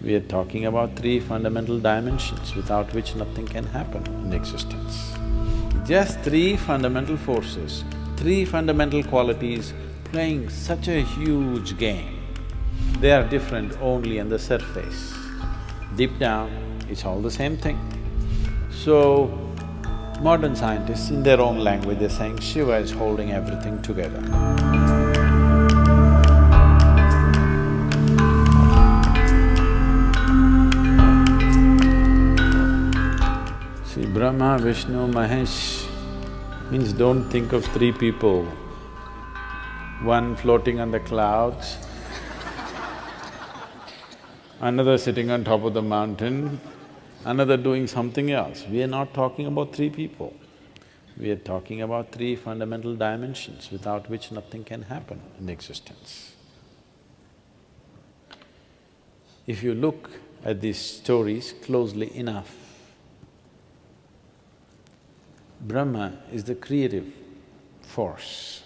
We are talking about three fundamental dimensions without which nothing can happen in existence. Just three fundamental forces, three fundamental qualities playing such a huge game. They are different only on the surface. Deep down, it's all the same thing. So, modern scientists, in their own language, they're saying Shiva is holding everything together. See, Brahma, Vishnu, Mahesh means don't think of three people, one floating on the clouds, another sitting on top of the mountain, another doing something else. We are not talking about three people. We are talking about three fundamental dimensions without which nothing can happen in existence. If you look at these stories closely enough, Brahma is the creative force.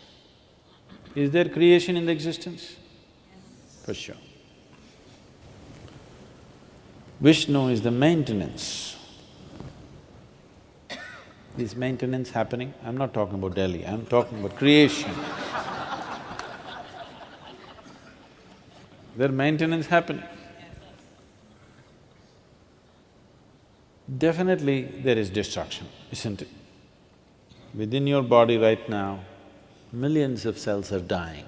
Is there creation in the existence? For sure. Vishnu is the maintenance. Is maintenance happening? I'm not talking about Delhi, I'm talking about creation. There maintenance happening. Definitely there is destruction, isn't it? Within your body right now, millions of cells are dying,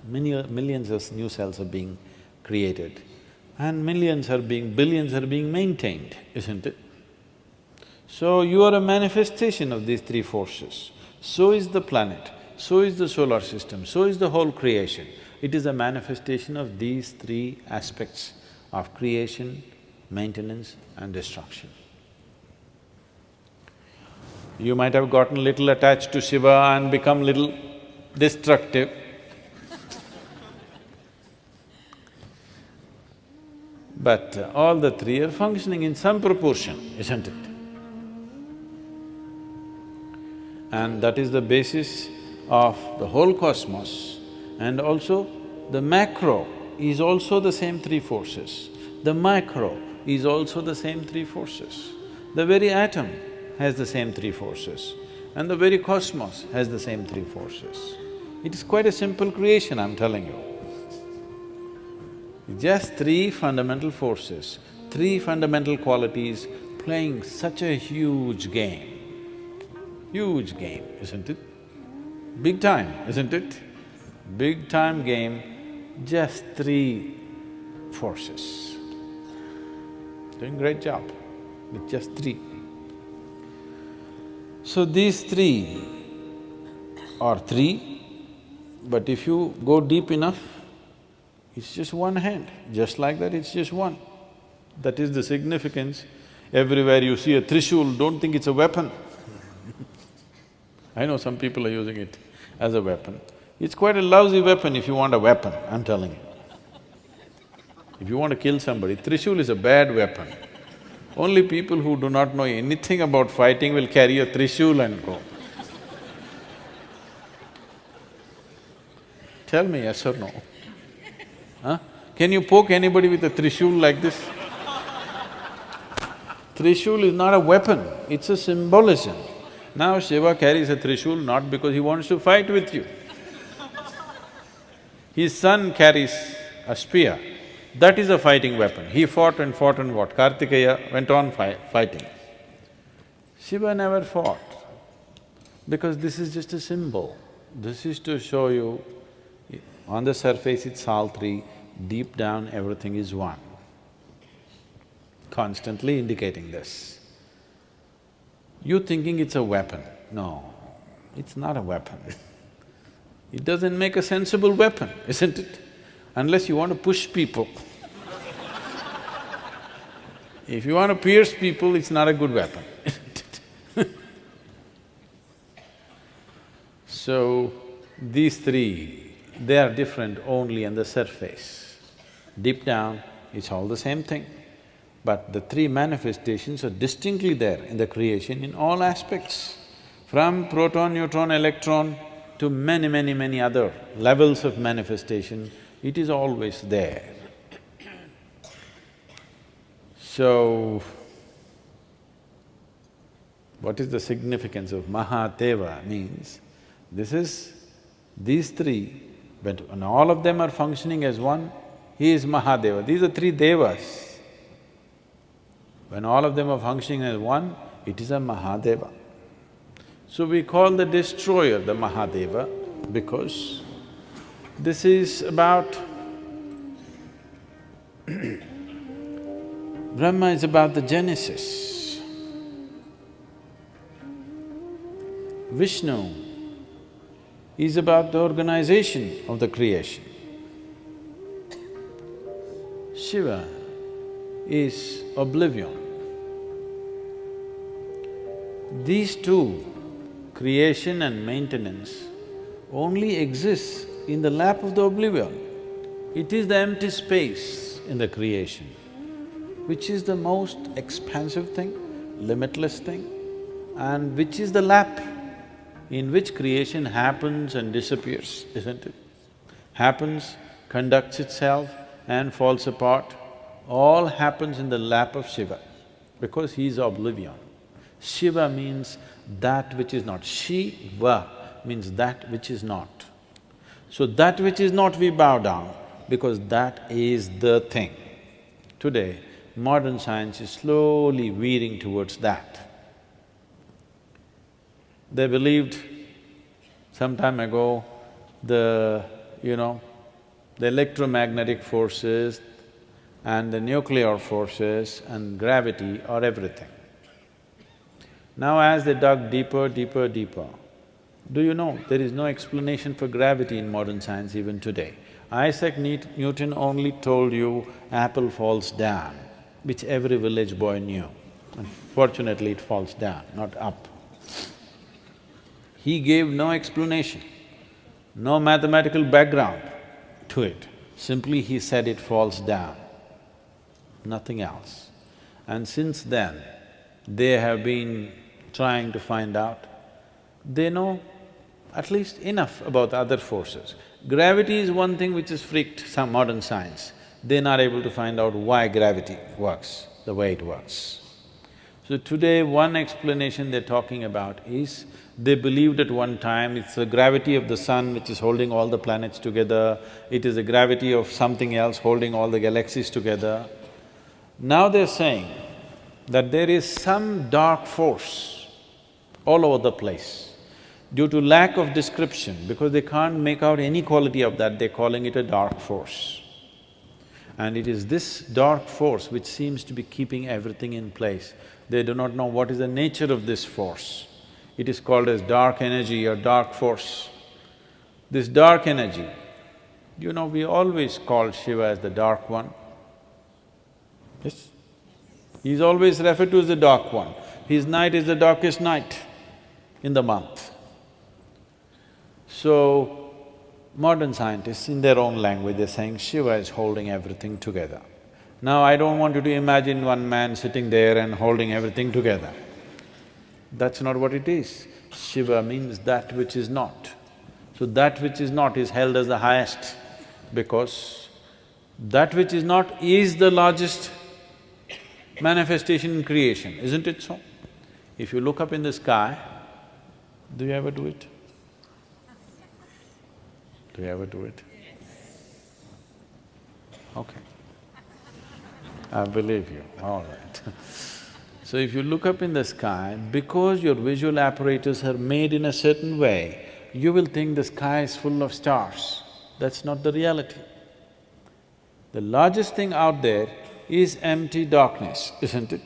millions of new cells are being created, and billions are being maintained, isn't it? So you are a manifestation of these three forces. So is the planet, so is the solar system, so is the whole creation. It is a manifestation of these three aspects of creation, maintenance and destruction. You might have gotten little attached to Shiva and become little destructive. But all the three are functioning in some proportion, isn't it? And that is the basis of the whole cosmos. And also, the macro is also the same three forces. The micro is also the same three forces. The very atom has the same three forces, and the very cosmos has the same three forces. It is quite a simple creation, I'm telling you. Just three fundamental forces, three fundamental qualities playing such a huge game. Huge game, isn't it? Big time, isn't it? Big time game, just three forces. Doing great job with just three. So these three are three, but if you go deep enough, it's just one hand, just like that it's just one. That is the significance. Everywhere you see a trishul, don't think it's a weapon. I know some people are using it as a weapon. It's quite a lousy weapon if you want a weapon, I'm telling you. If you want to kill somebody, trishul is a bad weapon. Only people who do not know anything about fighting will carry a trishul and go. Tell me yes or no? Huh? Can you poke anybody with a trishul like this? Trishul is not a weapon, it's a symbolism. Now Shiva carries a trishul not because he wants to fight with you. His son carries a spear. That is a fighting weapon. He fought and what? Kartikeya went on fighting. Shiva never fought, because this is just a symbol. This is to show you, on the surface it's all three, deep down everything is one. Constantly indicating this. You thinking it's a weapon. No, it's not a weapon. It doesn't make a sensible weapon, isn't it? Unless you want to push people. If you want to pierce people, it's not a good weapon, isn't it? So, these three, they are different only on the surface. Deep down, it's all the same thing. But the three manifestations are distinctly there in the creation in all aspects. From proton, neutron, electron to many other levels of manifestation, it is always there. So, what is the significance of Mahadeva means, these three, when all of them are functioning as one, he is Mahadeva. These are three devas. When all of them are functioning as one, it is a Mahadeva. So we call the destroyer the Mahadeva because this is about… Brahma is about the genesis. Vishnu is about the organization of the creation. Shiva is oblivion. These two, creation and maintenance, only exist in the lap of the oblivion. It is the empty space in the creation, which is the most expansive thing, limitless thing, and which is the lap in which creation happens and disappears, isn't it? Happens, conducts itself and falls apart, all happens in the lap of Shiva, because he is oblivion. Shiva means that which is not. Shiva means that which is not. So that which is not we bow down, because that is the thing. Today, modern science is slowly veering towards that. They believed some time ago the electromagnetic forces and the nuclear forces and gravity are everything. Now as they dug deeper, deeper, deeper, do you know there is no explanation for gravity in modern science even today? Isaac Newton only told you apple falls down, which every village boy knew. Unfortunately, it falls down, not up. He gave no explanation, no mathematical background to it. Simply he said it falls down, nothing else. And since then, they have been trying to find out. They know at least enough about the other forces. Gravity is one thing which has freaked some modern science. They're not able to find out why gravity works the way it works. So today, one explanation they're talking about is, they believed at one time it's the gravity of the sun which is holding all the planets together, it is the gravity of something else holding all the galaxies together. Now they're saying that there is some dark force all over the place. Due to lack of description, because they can't make out any quality of that, they're calling it a dark force. And it is this dark force which seems to be keeping everything in place. They do not know what is the nature of this force. It is called as dark energy or dark force. This dark energy, we always call Shiva as the dark one. Yes? He's always referred to as the dark one. His night is the darkest night in the month. So, modern scientists, in their own language, they're saying Shiva is holding everything together. Now, I don't want you to imagine one man sitting there and holding everything together. That's not what it is. Shiva means that which is not. So that which is not is held as the highest, because that which is not is the largest manifestation in creation, isn't it so? If you look up in the sky, do you ever do it? Do you ever do it? Okay. I believe you, all right. So if you look up in the sky, because your visual apparatus are made in a certain way, you will think the sky is full of stars. That's not the reality. The largest thing out there is empty darkness, isn't it?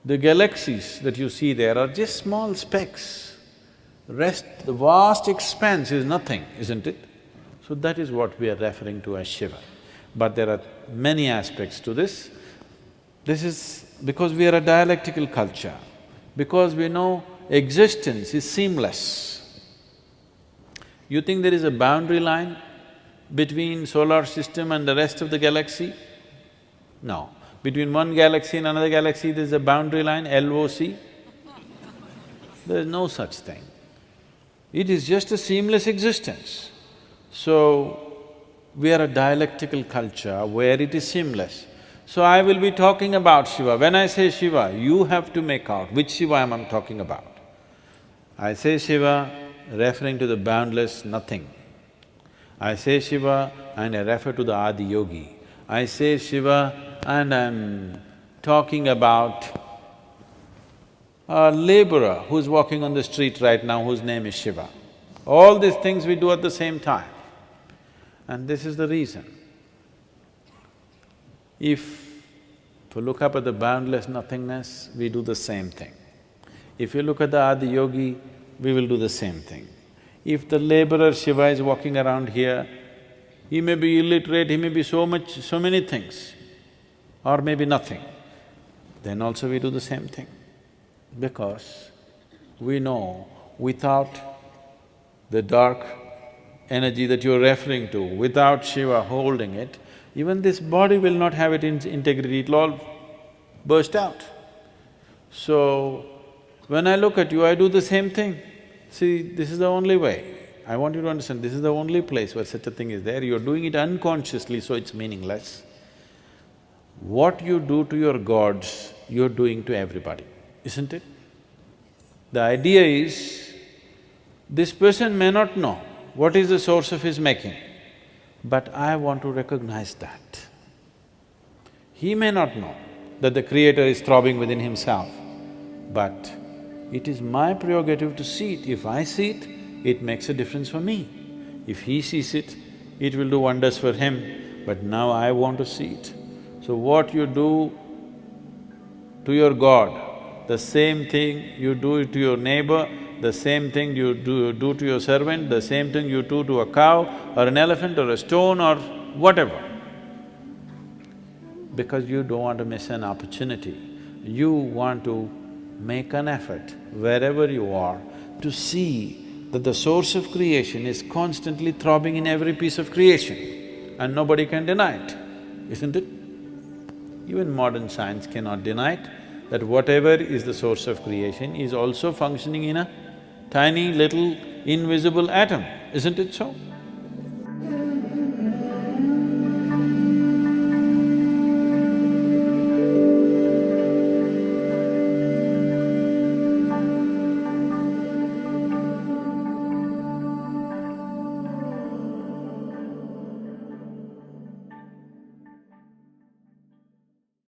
The galaxies that you see there are just small specks. Rest, the vast expanse is nothing, isn't it? So that is what we are referring to as Shiva. But there are many aspects to this. This is because we are a dialectical culture, because we know existence is seamless. You think there is a boundary line between solar system and the rest of the galaxy? No. Between one galaxy and another galaxy, there's a boundary line, LOC? There's no such thing. It is just a seamless existence. So, we are a dialectical culture where it is seamless. So I will be talking about Shiva. When I say Shiva, you have to make out which Shiva am I talking about. I say Shiva referring to the boundless nothing. I say Shiva and I refer to the Adi Yogi. I say Shiva and I'm talking about a laborer who's walking on the street right now whose name is Shiva. All these things we do at the same time. And this is the reason. If you look up at the boundless nothingness, we do the same thing. If you look at the Adi Yogi, we will do the same thing. If the laborer Shiva is walking around here, he may be illiterate, he may be so many things, or maybe nothing, then also we do the same thing. Because we know without the dark energy that you're referring to, without Shiva holding it, even this body will not have its integrity, it'll all burst out. So, when I look at you, I do the same thing. See, this is the only way. I want you to understand, this is the only place where such a thing is there. You're doing it unconsciously, so it's meaningless. What you do to your gods, you're doing to everybody, isn't it? The idea is, this person may not know what is the source of his making, but I want to recognize that. He may not know that the Creator is throbbing within himself, but it is my prerogative to see it. If I see it, it makes a difference for me. If he sees it, it will do wonders for him, but now I want to see it. So what you do to your God, the same thing you do it to your neighbor, the same thing you do to your servant, the same thing you do to a cow or an elephant or a stone or whatever. Because you don't want to miss an opportunity. You want to make an effort wherever you are to see that the source of creation is constantly throbbing in every piece of creation and nobody can deny it, isn't it? Even modern science cannot deny it, that whatever is the source of creation is also functioning in a tiny little invisible atom, isn't it so?